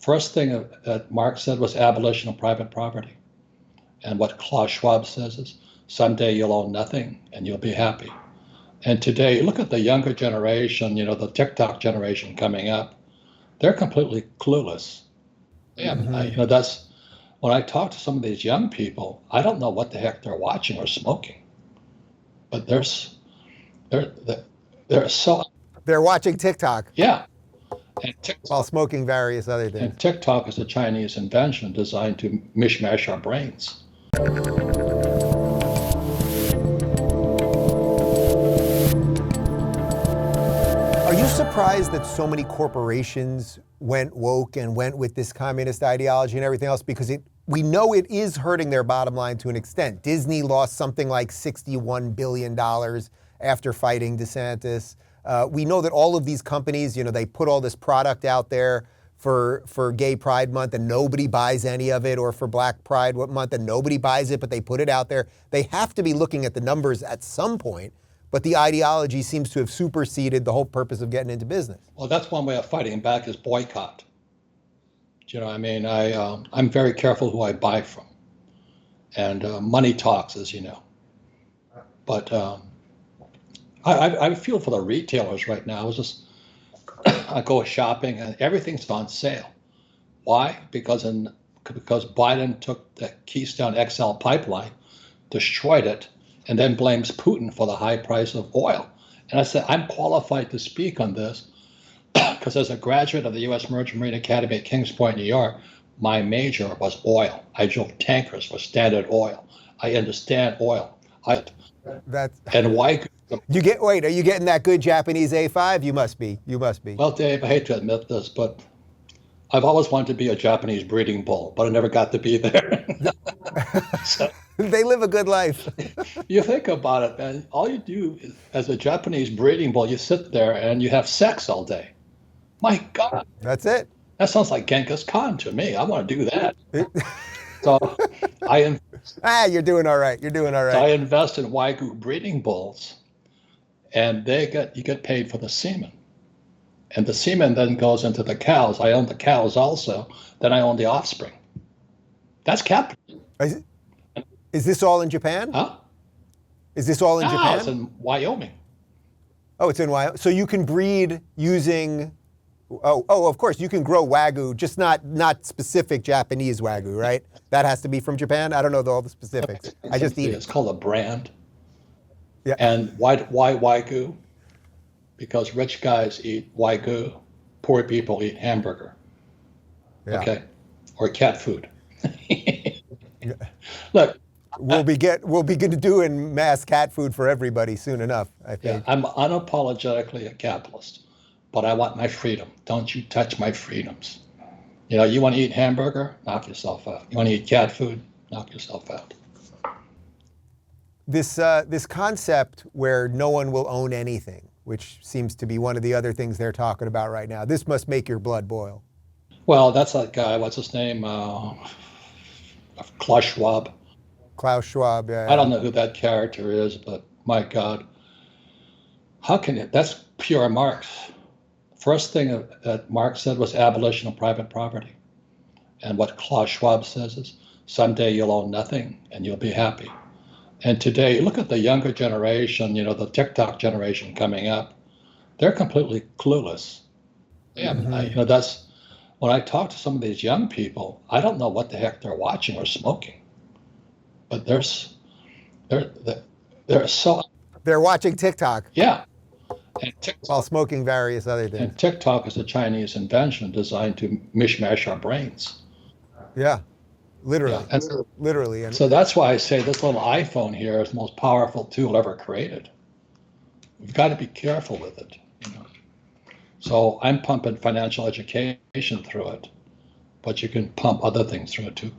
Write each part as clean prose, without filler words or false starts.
first thing that Marx said was abolition of private property. And what Klaus Schwab says is, someday you'll own nothing and you'll be happy. And today, look at the younger generation, the TikTok generation coming up. They're completely clueless. Yeah, that's when I talk to some of these young people, I don't know what the heck they're watching or smoking, but they're so. They're watching TikTok. Yeah. And TikTok, while smoking various other things. And TikTok is a Chinese invention designed to mishmash our brains. Are you surprised that so many corporations went woke and went with this communist ideology and everything else? Because we know it is hurting their bottom line to an extent. Disney lost something like $61 billion after fighting DeSantis. We know that all of these companies, they put all this product out there for Gay Pride Month and nobody buys any of it, or for Black Pride Month and nobody buys it, but they put it out there. They have to be looking at the numbers at some point, but the ideology seems to have superseded the whole purpose of getting into business. Well, that's one way of fighting back is boycott. Do you know what I mean? I'm very careful who I buy from. And money talks, as you know. But I feel for the retailers right now. I go shopping and everything's on sale. Why? Because Biden took the Keystone XL pipeline, destroyed it, and then blames Putin for the high price of oil. And I said, I'm qualified to speak on this because as a graduate of the U.S. Merchant Marine Academy at Kings Point, New York, my major was oil. I drove tankers for Standard Oil. I understand oil. And Wagyu. Wait, are you getting that good Japanese A5? You must be. Well, Dave, I hate to admit this, but I've always wanted to be a Japanese breeding bull, but I never got to be there. So, they live a good life. You think about it, man. All you do is, as a Japanese breeding bull, you sit there and you have sex all day. My God. That's it. That sounds like Genghis Khan to me. I want to do that. So you're doing all right. So I invest in Wagyu breeding bulls, and you get paid for the semen. And the semen then goes into the cows. I own the cows also. Then I own the offspring. That's capitalism. Is this all in Japan? Huh? Is this all in Japan? It's in Wyoming. Oh, it's in Wyoming. So you can breed using, of course, you can grow Wagyu, just not specific Japanese Wagyu, right? That has to be from Japan? I don't know all the specifics. I just eat it. It's called a brand. Yeah. And why Wagyu? Because rich guys eat Wagyu, poor people eat hamburger. Yeah. Okay? Or cat food. Look, we'll be doing mass cat food for everybody soon enough, I think. Yeah, I'm unapologetically a capitalist, but I want my freedom. Don't you touch my freedoms. You want to eat hamburger? Knock yourself out. You want to eat cat food? Knock yourself out. This concept where no one will own anything, which seems to be one of the other things they're talking about right now. This must make your blood boil. Well, that's that guy, what's his name? Klaus Schwab. Klaus Schwab, yeah. I don't know who that character is, but my God. That's pure Marx. First thing that Marx said was abolition of private property. And what Klaus Schwab says is, someday you'll own nothing and you'll be happy. And today, look at the younger generation, the TikTok generation coming up. They're completely clueless. Yeah, that's when I talk to some of these young people, I don't know what the heck they're watching or smoking, but they're so. They're watching TikTok. Yeah. And TikTok, while smoking various other things. And TikTok is a Chinese invention designed to mishmash our brains. Yeah. Literally. Yeah. Literally. So that's why I say this little iPhone here is the most powerful tool ever created. We've got to be careful with it. So I'm pumping financial education through it, but you can pump other things through it too.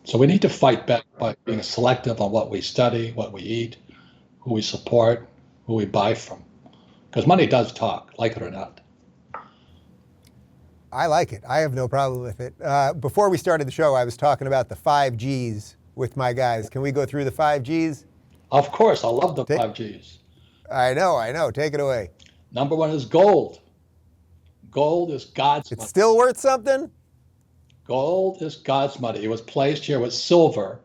So we need to fight back by being selective on what we study, what we eat, who we support, who we buy from. Because money does talk, like it or not. I like it. I have no problem with it. Before we started the show, I was talking about the 5 Gs with my guys. Can we go through the 5 Gs? Of course. I love the 5 Gs. I know. Take it away. Number 1 is gold. Gold is God's It's money. still worth something? Gold is God's money. It was placed here with silver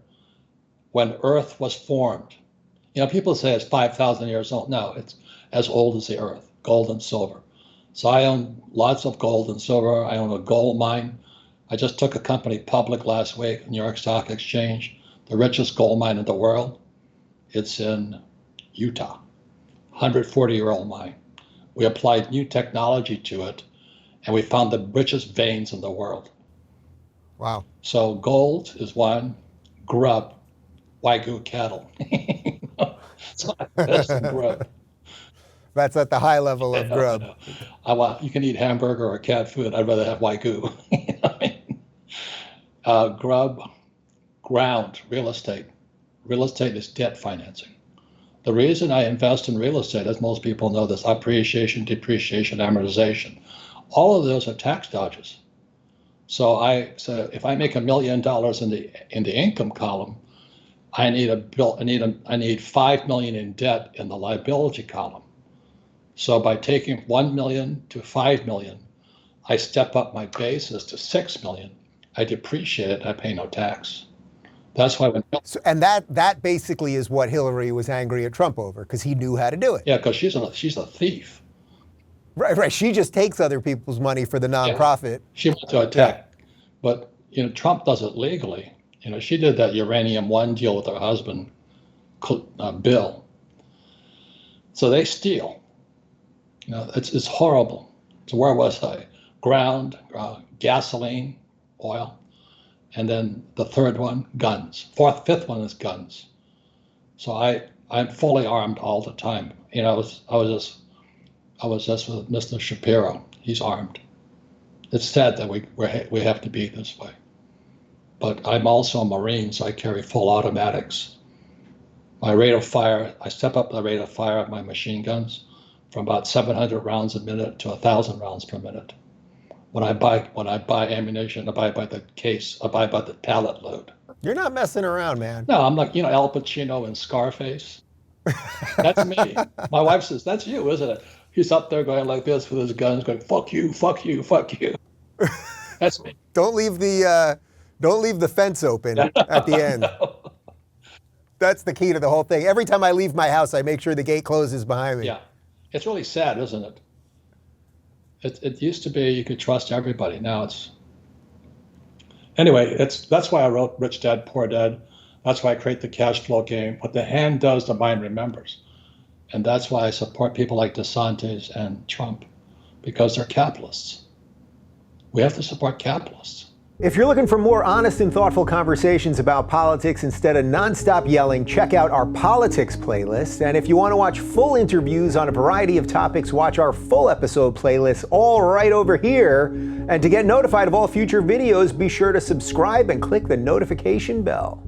when Earth was formed. You know, people say it's 5,000 years old. No, it's as old as the Earth, gold and silver. So I own lots of gold and silver. I own a gold mine. I just took a company public last week, New York Stock Exchange, the richest gold mine in the world. It's in Utah, 140-year-old mine. We applied new technology to it, and we found the richest veins in the world. Wow. So gold is one, grub, Wagyu cattle. So I invest in grub. That's at the high level of grub. You can eat hamburger or cat food. I'd rather have Wagyu. Grub, ground, real estate. Real estate is debt financing. The reason I invest in real estate, as most people know this, appreciation, depreciation, amortization, all of those are tax dodges. So if I make $1 million in the income column, I need $5 million in debt in the liability column. So by taking 1 million to 5 million, I step up my basis to 6 million. I depreciate it. I pay no tax. That's why and that basically is what Hillary was angry at Trump over, because he knew how to do it. Yeah, because she's a thief. Right. She just takes other people's money for the nonprofit. Yeah. She wants to attack, but Trump does it legally. She did that Uranium One deal with her husband, Bill. So they steal. It's horrible. So where was I? Ground, gasoline, oil, and then the third one, guns. Fifth one is guns. So I'm fully armed all the time. I was just with Mr. Shapiro. He's armed. It's sad that we have to be this way. But I'm also a Marine, so I carry full automatics. My rate of fire, I step up the rate of fire of my machine guns from about 700 rounds a minute to 1,000 rounds per minute. When I buy ammunition, I buy by the case, I buy by the pallet load. You're not messing around, man. No, I'm like, Al Pacino in Scarface. That's me. My wife says, that's you, isn't it? He's up there going like this with his guns, going, fuck you, fuck you, fuck you. That's me. Don't leave the fence open at the end. That's the key to the whole thing. Every time I leave my house, I make sure the gate closes behind me. Yeah. It's really sad, isn't it? It used to be you could trust everybody. Now it's... Anyway, that's why I wrote Rich Dad, Poor Dad. That's why I create the cash flow game. What the hand does, the mind remembers. And that's why I support people like DeSantis and Trump, because they're capitalists. We have to support capitalists. If you're looking for more honest and thoughtful conversations about politics instead of nonstop yelling, check out our politics playlist. And if you want to watch full interviews on a variety of topics, watch our full episode playlist all right over here. And to get notified of all future videos, be sure to subscribe and click the notification bell.